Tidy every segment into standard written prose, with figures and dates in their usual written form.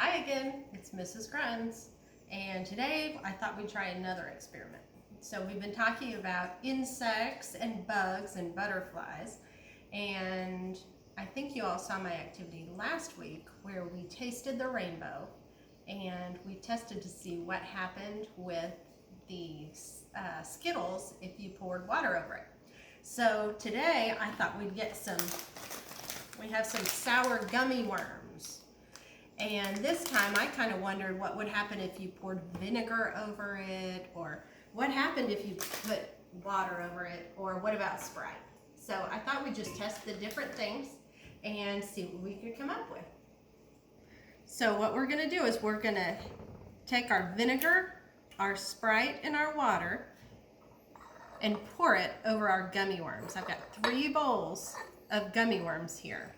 Hi again, it's Mrs. Gruns, and today I thought we'd try another experiment. So we've been talking about insects and bugs and butterflies, and I think you all saw my activity last week where we tasted the rainbow and we tested to see what happened with the Skittles if you poured water over it. So today I thought we'd get we have some sour gummy worms. And this time I kind of wondered what would happen if you poured vinegar over it, or what happened if you put water over it, or what about Sprite? So I thought we'd just test the different things and see what we could come up with. So what we're going to do is we're going to take our vinegar, our Sprite, and our water and pour it over our gummy worms. I've got 3 bowls of gummy worms here.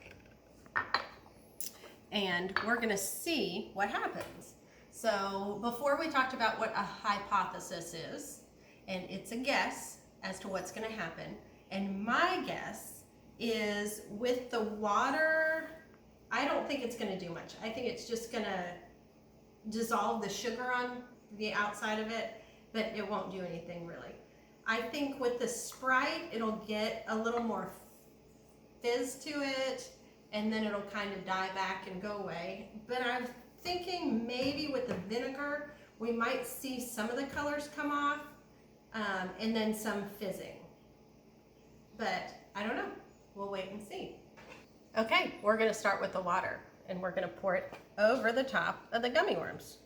And we're going to see what happens. So before we talked about what a hypothesis is, and it's a guess as to what's going to happen. And my guess is with the water, I don't think it's going to do much. I think it's just going to dissolve the sugar on the outside of it, but it won't do anything really. I think with the Sprite, it'll get a little more fizz to it, and then it'll kind of die back and go away. But I'm thinking maybe with the vinegar, we might see some of the colors come off, and then some fizzing. But I don't know. We'll wait and see. Okay, we're going to start with the water, and we're going to pour it over the top of the gummy worms.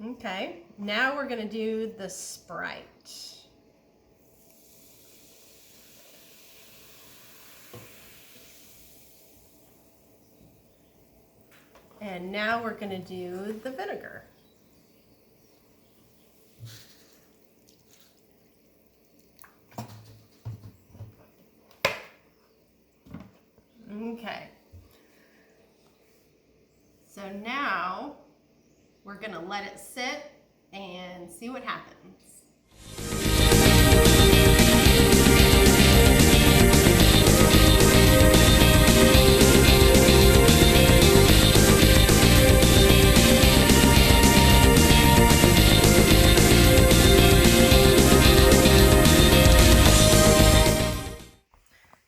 Okay, now we're going to do the Sprite. And now we're going to do the vinegar. Okay. So now we're going to let it sit and see what happens.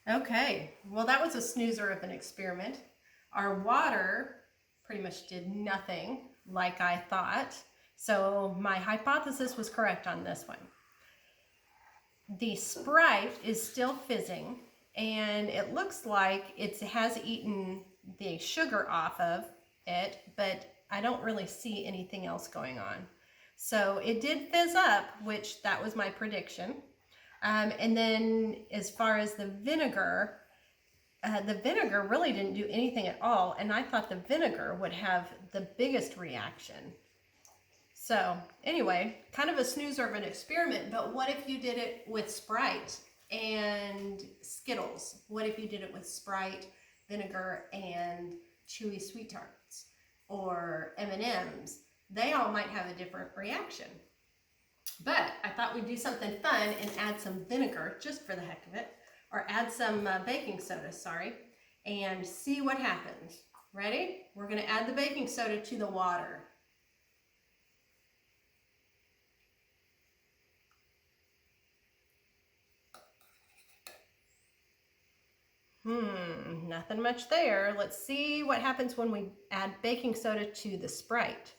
Okay, well that was a snoozer of an experiment. Our water pretty much did nothing like I thought. So my hypothesis was correct on this one. The Sprite is still fizzing, and it looks like it has eaten the sugar off of it, but I don't really see anything else going on. So it did fizz up, which that was my prediction. And then as far as the vinegar really didn't do anything at all, and I thought the vinegar would have the biggest reaction. So anyway, kind of a snoozer of an experiment, but what if you did it with Sprite and Skittles? What if you did it with Sprite, vinegar, and chewy Sweet Tarts, or M&Ms? They all might have a different reaction. But I thought we'd do something fun and add some vinegar just for the heck of it, or add some baking soda, and see what happens. Ready? We're going to add the baking soda to the water. Nothing much there. Let's see what happens when we add baking soda to the Sprite.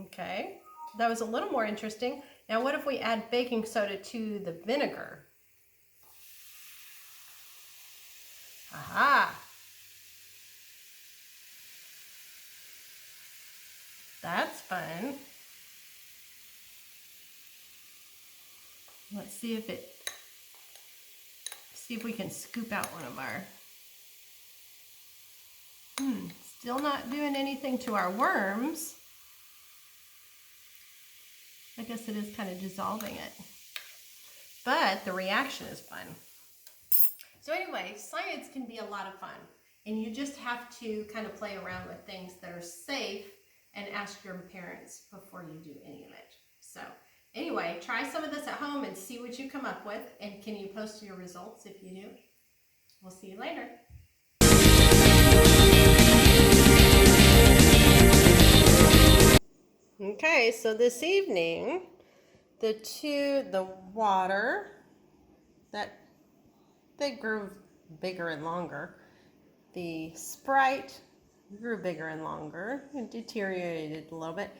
Okay, that was a little more interesting. Now what if we add baking soda to the vinegar? Aha! That's fun. Let's see if we can scoop out one of our. Still not doing anything to our worms. I guess it is kind of dissolving it. But the reaction is fun. So anyway, science can be a lot of fun, and you just have to kind of play around with things that are safe and ask your parents before you do any of it. So anyway, try some of this at home and see what you come up with, and can you post your results if you do? We'll see you later. Okay, so this evening, the water, they grew bigger and longer. The Sprite grew bigger and longer and deteriorated a little bit.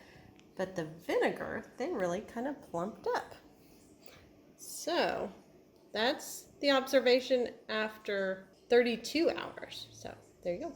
But the vinegar, they really kind of plumped up. So that's the observation after 32 hours. So there you go.